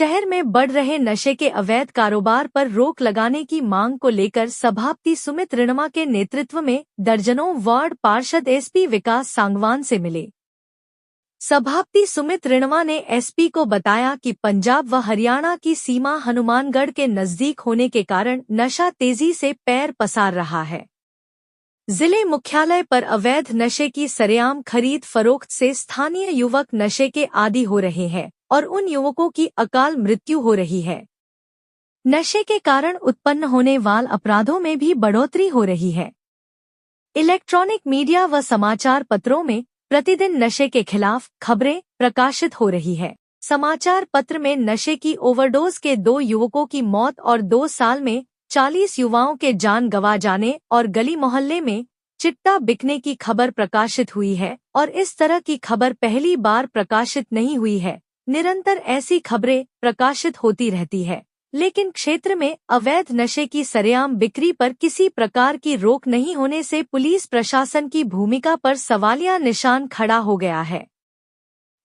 शहर में बढ़ रहे नशे के अवैध कारोबार पर रोक लगाने की मांग को लेकर सभापति सुमित रिणमा के नेतृत्व में दर्जनों वार्ड पार्षद एसपी विकास सांगवान से मिले। सभापति सुमित रिणमा ने एसपी को बताया कि पंजाब व हरियाणा की सीमा हनुमानगढ़ के नजदीक होने के कारण नशा तेजी से पैर पसार रहा है। जिले मुख्यालय पर अवैध नशे की सरेआम खरीद फरोख्त से स्थानीय युवक नशे के आदी हो रहे हैं और उन युवकों की अकाल मृत्यु हो रही है। नशे के कारण उत्पन्न होने वाले अपराधों में भी बढ़ोतरी हो रही है। इलेक्ट्रॉनिक मीडिया व समाचार पत्रों में प्रतिदिन नशे के खिलाफ खबरें प्रकाशित हो रही है। समाचार पत्र में नशे की ओवरडोज के 2 युवकों की मौत और 2 साल में 40 युवाओं के जान गंवा जाने और गली मोहल्ले में चिट्टा बिकने की खबर प्रकाशित हुई है और इस तरह की खबर पहली बार प्रकाशित नहीं हुई है। निरंतर ऐसी खबरें प्रकाशित होती रहती है, लेकिन क्षेत्र में अवैध नशे की सरेआम बिक्री पर किसी प्रकार की रोक नहीं होने से पुलिस प्रशासन की भूमिका पर सवालिया निशान खड़ा हो गया है।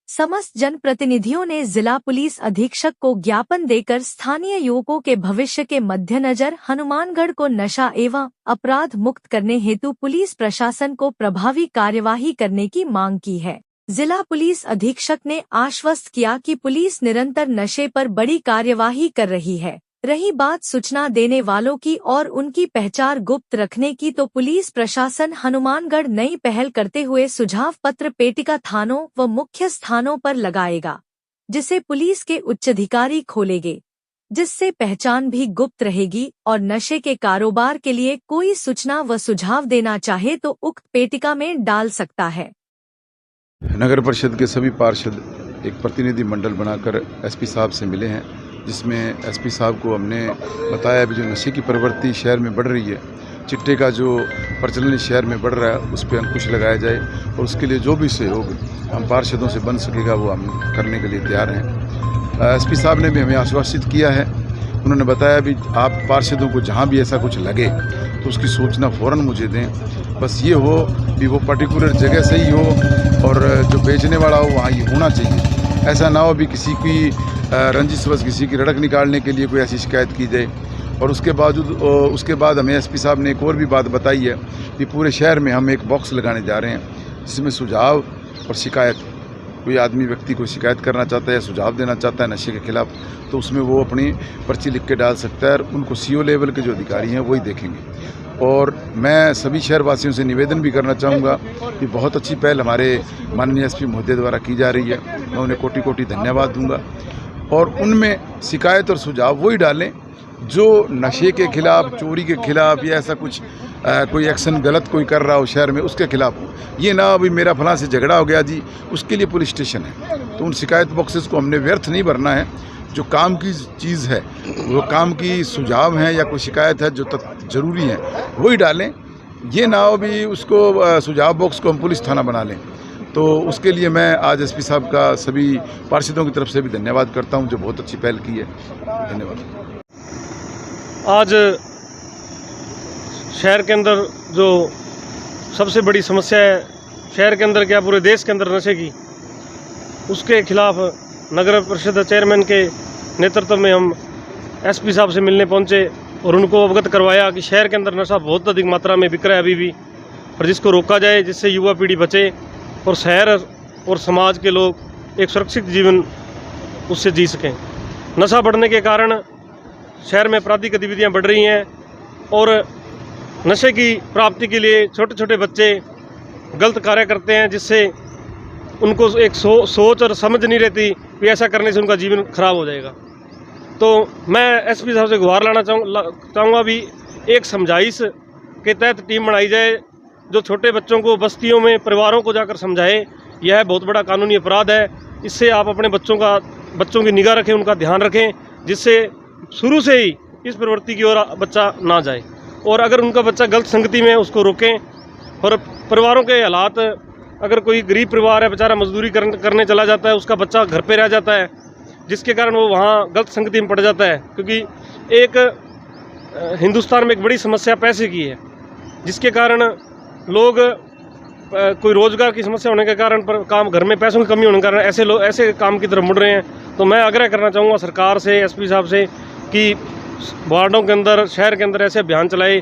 समस्त जनप्रतिनिधियों ने जिला पुलिस अधीक्षक को ज्ञापन देकर स्थानीय युवकों के भविष्य के मद्देनजर हनुमानगढ़ को नशा एवं अपराध मुक्त करने हेतु पुलिस प्रशासन को प्रभावी कार्यवाही करने की मांग की है। जिला पुलिस अधीक्षक ने आश्वस्त किया कि पुलिस निरंतर नशे पर बड़ी कार्यवाही कर रही है। रही बात सूचना देने वालों की और उनकी पहचान गुप्त रखने की, तो पुलिस प्रशासन हनुमानगढ़ नई पहल करते हुए सुझाव पत्र पेटिका थानों व मुख्य स्थानों पर लगाएगा, जिसे पुलिस के उच्चाधिकारी खोलेंगे, जिससे पहचान भी गुप्त रहेगी और नशे के कारोबार के लिए कोई सूचना व सुझाव देना चाहे तो उक्त पेटिका में डाल सकता है। नगर परिषद के सभी पार्षद एक प्रतिनिधि मंडल बनाकर एसपी साहब से मिले हैं, जिसमें एसपी साहब को हमने बताया भी जो नशे की प्रवृत्ति शहर में बढ़ रही है, चिट्टे का जो प्रचलन शहर में बढ़ रहा है, उस पर अंकुश लगाया जाए और उसके लिए जो भी सहयोग हम पार्षदों से बन सकेगा वो हम करने के लिए तैयार हैं। एसपी साहब ने भी हमें आश्वासित किया है। उन्होंने बताया भी आप पार्षदों को जहाँ भी ऐसा कुछ लगे तो उसकी सूचना फ़ौरन मुझे दें। बस ये हो कि वो पर्टिकुलर जगह से ही हो और जो बेचने वाला हो वहाँ ये होना चाहिए। ऐसा ना हो भी किसी की रंजिशवश किसी की रड़क निकालने के लिए कोई ऐसी शिकायत की जाए। और उसके बाद हमें एसपी साहब ने एक और भी बात बताई है कि पूरे शहर में हम एक बॉक्स लगाने जा रहे हैं, जिसमें सुझाव और शिकायत, कोई आदमी व्यक्ति को शिकायत करना चाहता है या सुझाव देना चाहता है नशे के खिलाफ, तो उसमें वो अपनी पर्ची लिख के डाल सकता है और उनको सीओ लेवल के जो अधिकारी हैं वही देखेंगे। और मैं सभी शहरवासियों से निवेदन भी करना चाहूँगा कि बहुत अच्छी पहल हमारे माननीय एसपी महोदय द्वारा की जा रही है। मैं उन्हें कोटि कोटि धन्यवाद दूंगा और उनमें शिकायत और सुझाव वही डालें जो नशे के खिलाफ, चोरी के खिलाफ या ऐसा कुछ कोई एक्शन गलत कोई कर रहा हो शहर में, उसके खिलाफ हो। ये ना अभी मेरा फलां से झगड़ा हो गया जी, उसके लिए पुलिस स्टेशन है। तो उन शिकायत बॉक्सेस को हमने व्यर्थ नहीं भरना है। जो काम की चीज़ है, वो काम की सुझाव हैं या कोई शिकायत है जो ज़रूरी है वही डालें। ये ना हो भी उसको सुझाव बॉक्स को हम पुलिस थाना बना लें। तो उसके लिए मैं आज एसपी साहब का सभी पार्षदों की तरफ से भी धन्यवाद करता हूं, जो बहुत अच्छी पहल की है। धन्यवाद। आज शहर के अंदर जो सबसे बड़ी समस्या है, शहर के अंदर क्या पूरे देश के अंदर नशे की, उसके खिलाफ नगर परिषद चेयरमैन के नेतृत्व में हम एसपी साहब से मिलने पहुंचे और उनको अवगत करवाया कि शहर के अंदर नशा बहुत अधिक मात्रा में बिक रहा है अभी भी, और जिसको रोका जाए, जिससे युवा पीढ़ी बचे और शहर और समाज के लोग एक सुरक्षित जीवन उससे जी सकें। नशा बढ़ने के कारण शहर में आपराधिक गतिविधियां बढ़ रही हैं और नशे की प्राप्ति के लिए छोटे छोटे बच्चे गलत कार्य करते हैं, जिससे उनको एक सोच और समझ नहीं रहती कि ऐसा करने से उनका जीवन खराब हो जाएगा। तो मैं एसपी साहब से गुहार लाना चाहूँगा भी एक समझाइश के तहत टीम बनाई जाए जो छोटे बच्चों को बस्तियों में, परिवारों को जाकर समझाए। यह बहुत बड़ा कानूनी अपराध है। इससे आप अपने बच्चों की निगाह रखें, उनका ध्यान रखें, जिससे शुरू से ही इस प्रवृत्ति की ओर बच्चा ना जाए। और अगर उनका बच्चा गलत संगति में, उसको रोकें। और परिवारों के हालात, अगर कोई गरीब परिवार है, बेचारा मजदूरी करने चला जाता है, उसका बच्चा घर पे रह जाता है, जिसके कारण वो वहाँ गलत संगति में पड़ जाता है। क्योंकि एक हिंदुस्तान में एक बड़ी समस्या पैसे की है, जिसके कारण लोग कोई रोजगार की समस्या होने के कारण, पर काम घर में पैसों की कमी होने के कारण ऐसे काम की तरफ मुड़ रहे हैं। तो मैं आग्रह करना चाहूँगा सरकार से, एसपी साहब से कि वार्डों के अंदर, शहर के अंदर ऐसे अभियान चलाए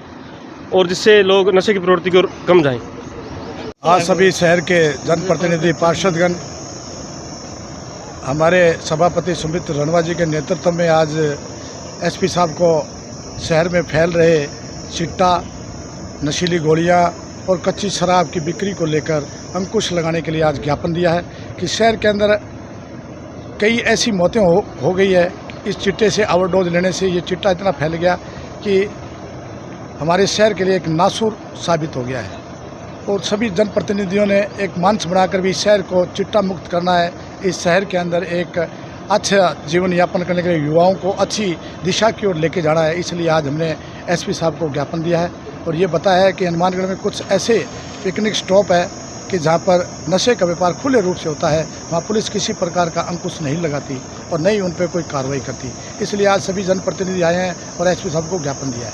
और जिससे लोग नशे की प्रवृत्ति को कम जाएं। आज सभी शहर के जनप्रतिनिधि, पार्षदगण, हमारे सभापति सुमित रणवा जी के नेतृत्व में आज एसपी साहब को शहर में फैल रहे चिट्टा, नशीली गोलियां और कच्ची शराब की बिक्री को लेकर अंकुश लगाने के लिए आज ज्ञापन दिया है कि शहर के अंदर कई ऐसी मौतें हो गई है। इस चिट्टे से ओवरडोज लेने से ये चिट्टा इतना फैल गया कि हमारे शहर के लिए एक नासूर साबित हो गया है और सभी जनप्रतिनिधियों ने एक मंच बनाकर भी शहर को चिट्टा मुक्त करना है। इस शहर के अंदर एक अच्छा जीवन यापन करने के लिए युवाओं को अच्छी दिशा की ओर लेके जाना है। इसलिए आज हमने एसपी साहब को ज्ञापन दिया है और ये बताया है कि हनुमानगढ़ में कुछ ऐसे पिकनिक स्टॉप है कि जहाँ पर नशे का व्यापार खुले रूप से होता है, वहाँ पुलिस किसी प्रकार का अंकुश नहीं लगाती और न ही उन पर कोई कार्रवाई करती। इसलिए आज सभी जनप्रतिनिधि आए हैं और एसपी साहब को ज्ञापन दिया है।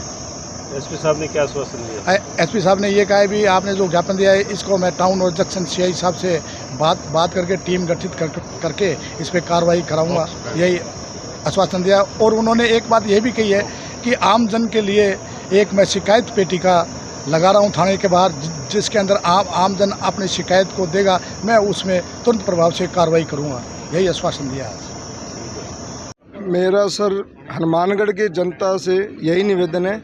एसपी साहब ने क्या आश्वासन दिया? एसपी साहब ने ये कहा है भी आपने जो ज्ञापन दिया है इसको मैं टाउन और जंक्शन सीआई साहब से बात करके टीम गठित करके इस पर कार्रवाई कराऊंगा, यही आश्वासन दिया। और उन्होंने एक बात ये भी कही है कि आम जन के लिए एक मैं शिकायत पेटी का लगा रहा हूँ थाने के बाहर, जिसके अंदर आम जन अपनी शिकायत को देगा, मैं उसमें तुरंत प्रभाव से कार्रवाई करूँगा, यही आश्वासन दिया है। मेरा सर हनुमानगढ़ की जनता से यही निवेदन है,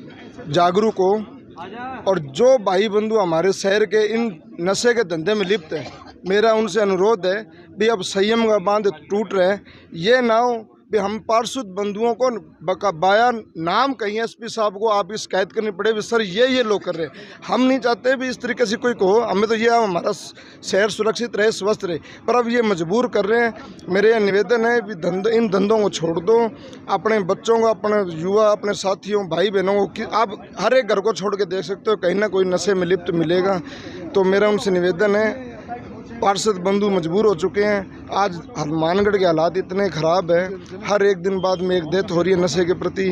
जागरूक हो और जो भाई बंधु हमारे शहर के इन नशे के धंधे में लिप्त है, मेरा उनसे अनुरोध है भी अब संयम का बांध टूट रहे हैं। ये ना हो भी हम पार्षद बंधुओं को बाया नाम कहीं एसपी साहब को आप की शिकायत करनी पड़े भी सर ये लोग कर रहे हैं। हम नहीं चाहते भी इस तरीके से कोई कहो, हमें तो ये हमारा शहर सुरक्षित रहे, स्वस्थ रहे, पर अब ये मजबूर कर रहे हैं। मेरे यह निवेदन है भी इन धंधों को छोड़ दो, अपने बच्चों को, अपने युवा, अपने साथियों, भाई बहनों को आप हर एक घर को छोड़ के देख सकते हो, कहीं ना कोई नशे में लिप्त मिलेगा। तो मेरा उनसे निवेदन है, पार्षद बंधु मजबूर हो चुके हैं। आज हनुमानगढ़ के हालात इतने ख़राब हैं, हर एक दिन बाद में एक डेथ हो रही है नशे के प्रति।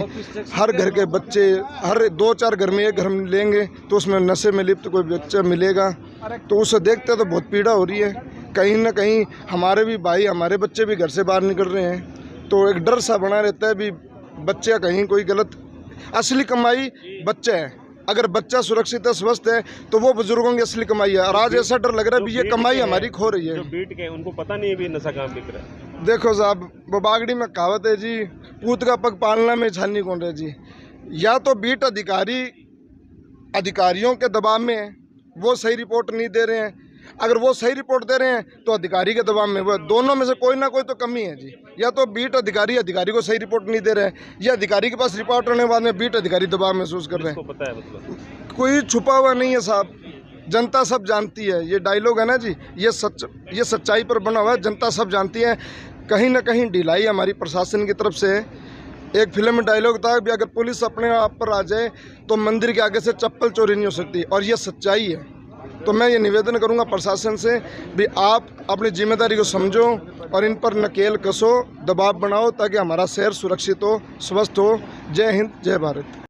हर घर के बच्चे, हर 2-4 घर में एक घर में लेंगे तो उसमें नशे में लिप्त कोई बच्चा मिलेगा, तो उसे देखते तो बहुत पीड़ा हो रही है। कहीं ना कहीं हमारे भी भाई, हमारे बच्चे भी घर से बाहर निकल रहे हैं, तो एक डर सा बना रहता है भी बच्चे कहीं कोई गलत, असली कमाई बच्चा है। अगर बच्चा सुरक्षित है, स्वस्थ है, तो वो बुजुर्गों की असली कमाई है। और आज ऐसा डर लग रहा है भी ये कमाई हमारी खो रही है। जो बीट के उनको पता नहीं है भी नशा कहाँ बिक रहा है। देखो साहब, वो बागड़ी में कहावत है जी, पूत का पग पालना में छानी कौन रहे जी। या तो बीट अधिकारियों के दबाव में है, वो सही रिपोर्ट नहीं दे रहे हैं, अगर वो सही रिपोर्ट दे रहे हैं तो अधिकारी के दबाव में, वो दोनों में से कोई ना कोई तो कमी है जी। या तो बीट अधिकारी को सही रिपोर्ट नहीं दे रहे हैं, या अधिकारी के पास रिपोर्ट होने के बाद में बीट अधिकारी दबाव महसूस कर रहे हैं। पता है मतलब कोई छुपा हुआ नहीं है साहब, जनता सब जानती है। ये डायलॉग है ना जी, ये सच्चाई पर बना हुआ है, जनता सब जानती है। कहीं ना कहीं ढिलाई हमारी प्रशासन की तरफ से है। एक फिल्म में डायलॉग था कि अगर पुलिस अपने आप पर आ जाए तो मंदिर के आगे से चप्पल चोरी नहीं हो सकती, और ये सच्चाई है। तो मैं ये निवेदन करूंगा प्रशासन से भी आप अपनी जिम्मेदारी को समझो और इन पर नकेल कसो, दबाव बनाओ, ताकि हमारा शहर सुरक्षित हो, स्वस्थ हो। जय हिंद, जय भारत।